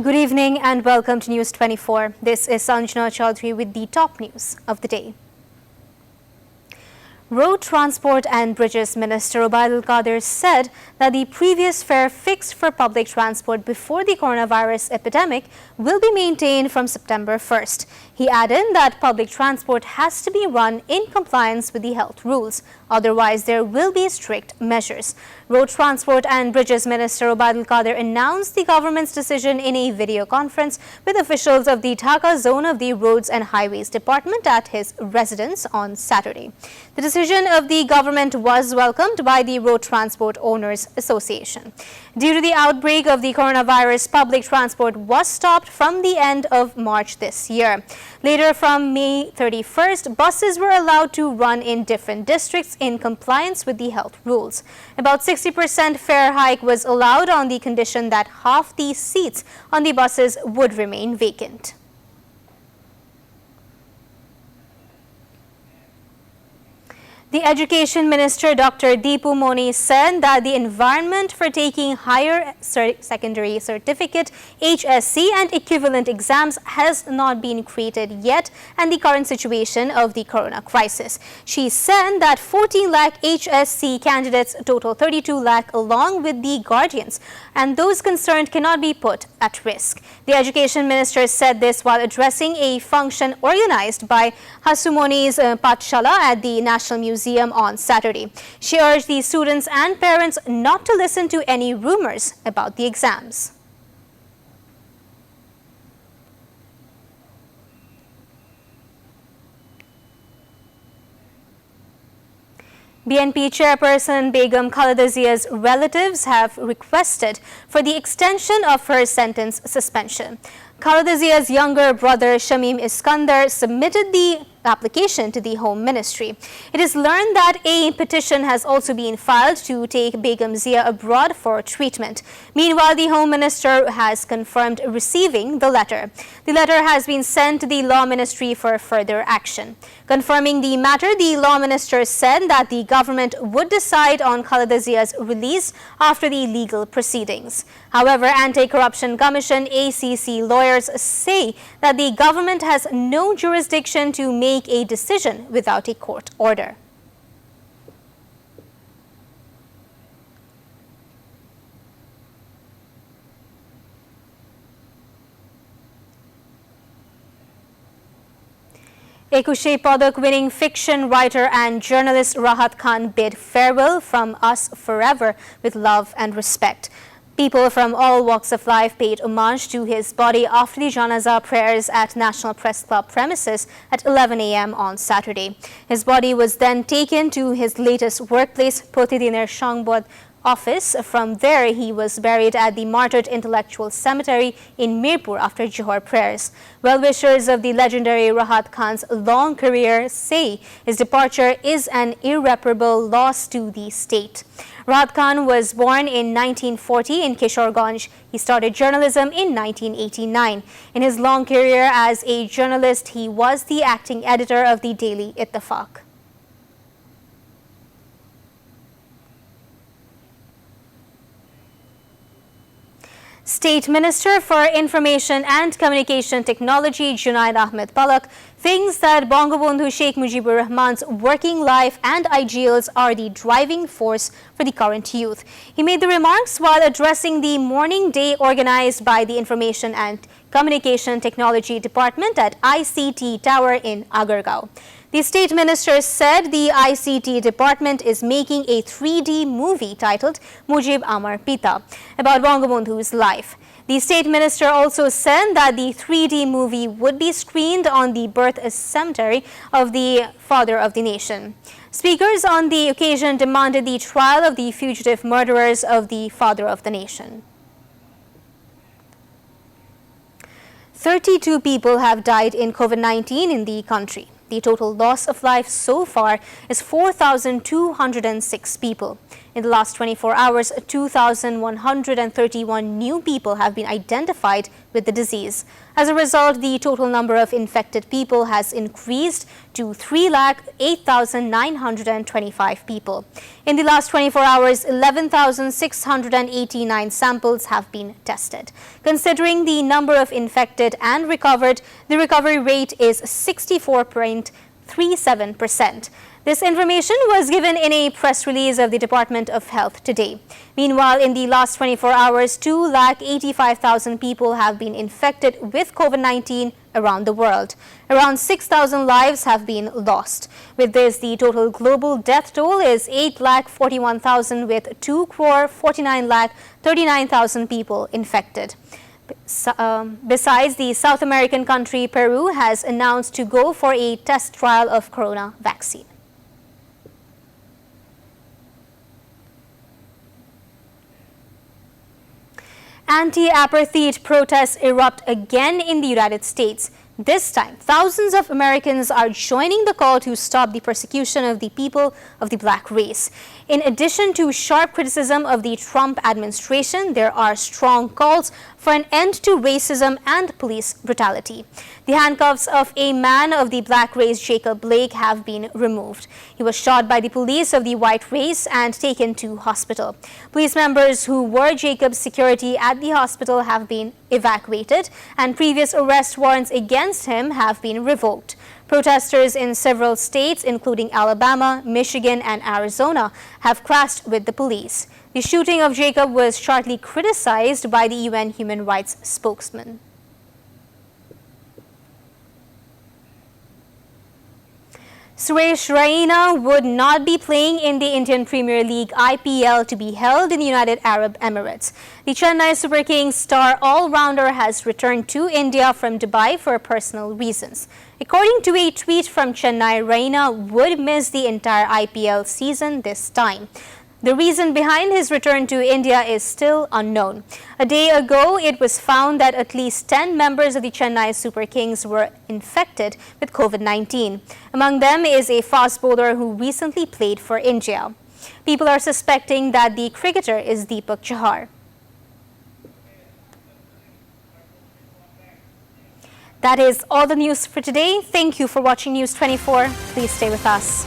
Good evening and welcome to News 24. This is Sanjana Chaudhary with the top news of the day. Road Transport and Bridges Minister Obaidul Qadir said that the previous fare fixed for public transport before the coronavirus epidemic will be maintained from September 1st. He added that public transport has to be run in compliance with the health rules. Otherwise, there will be strict measures. Road Transport and Bridges Minister Obaidul Qadir announced the government's decision in a video conference with officials of the Dhaka zone of the Roads and Highways Department at his residence on Saturday. The decision of the government was welcomed by the Road Transport Owners Association. Due to the outbreak of the coronavirus, public transport was stopped from the end of March this year. Later, from May 31st, buses were allowed to run in different districts in compliance with the health rules. About 60% fare hike was allowed on the condition that half the seats on the buses would remain vacant. The Education Minister Dr. Deepu Moni said that the environment for taking higher secondary certificate, HSC and equivalent exams has not been created yet and the current situation of the corona crisis. She said that 14 lakh HSC candidates total 32 lakh along with the guardians and those concerned cannot be put at risk. The Education Minister said this while addressing a function organized by Hasumoni's Patshala at the National Museum on Saturday. She urged the students and parents not to listen to any rumors about the exams. BNP Chairperson Begum Khalida Zia's relatives have requested for the extension of her sentence suspension. Khalida Zia's younger brother Shamim Iskandar submitted the application to the Home Ministry. It is learned that a petition has also been filed to take Begum Zia abroad for treatment. Meanwhile, the Home Minister has confirmed receiving the letter. The letter has been sent to the Law Ministry for further action. Confirming the matter, the Law Minister said that the government would decide on Khalida Zia's release after the legal proceedings. However, Anti-Corruption Commission ACC lawyers say that the government has no jurisdiction to make a decision without a court order. Ekushe Padak-winning fiction writer and journalist Rahat Khan bid farewell from us forever with love and respect. People from all walks of life paid homage to his body after the Janazah prayers at National Press Club premises at 11 a.m. on Saturday. His body was then taken to his latest workplace, Protidiner Shangbod office. From there, he was buried at the Martyred Intellectual Cemetery in Mirpur after Johar prayers. Well-wishers of the legendary Rahat Khan's long career say his departure is an irreparable loss to the state. Rahat Khan was born in 1940 in Kishorganj. He started journalism in 1989. In his long career as a journalist, he was the acting editor of the daily Ittefaq. State Minister for Information and Communication Technology Junaid Ahmed Palak thinks that Bangabandhu Sheikh Mujibur Rahman's working life and ideals are the driving force for the current youth. He made the remarks while addressing the morning day organized by the Information and Communication Technology Department at ICT Tower in Agargaon. The State Minister said the ICT department is making a 3D movie titled Mujib Amar Pita about Bangabandhu's life. The State Minister also said that the 3D movie would be screened on the birth cemetery of the father of the nation. Speakers on the occasion demanded the trial of the fugitive murderers of the father of the nation. 32 people have died in COVID-19 in the country. The total loss of life so far is 4,206 people. In the last 24 hours, 2,131 new people have been identified with the disease. As a result, the total number of infected people has increased to 3,08,925 people. In the last 24 hours, 11,689 samples have been tested. Considering the number of infected and recovered, the recovery rate is 64.37%. This information was given in a press release of the Department of Health today. Meanwhile, in the last 24 hours, 2,85,000 people have been infected with COVID-19 around the world. Around 6,000 lives have been lost. With this, the total global death toll is 8,41,000 with 2,49,39,000 people infected. Besides, the South American country Peru has announced to go for a test trial of corona vaccine. Anti-apartheid protests erupt again in the United States. This time, thousands of Americans are joining the call to stop the persecution of the people of the black race. In addition to sharp criticism of the Trump administration, there are strong calls for an end to racism and police brutality. The handcuffs of a man of the black race, Jacob Blake, have been removed. He was shot by the police of the white race and taken to hospital. Police members who were Jacob's security at the hospital have been evacuated, and previous arrest warrants against him have been revoked. Protesters in several states, including Alabama, Michigan, and Arizona, have clashed with the police. The shooting of Jacob was sharply criticized by the UN human rights spokesman. Suresh Raina would not be playing in the Indian Premier League IPL to be held in the United Arab Emirates. The Chennai Super Kings star all-rounder has returned to India from Dubai for personal reasons. According to a tweet from Chennai, Raina would miss the entire IPL season this time. The reason behind his return to India is still unknown. A day ago, it was found that at least 10 members of the Chennai Super Kings were infected with COVID-19. Among them is a fast bowler who recently played for India. People are suspecting that the cricketer is Deepak Chahar. That is all the news for today. Thank you for watching News 24. Please stay with us.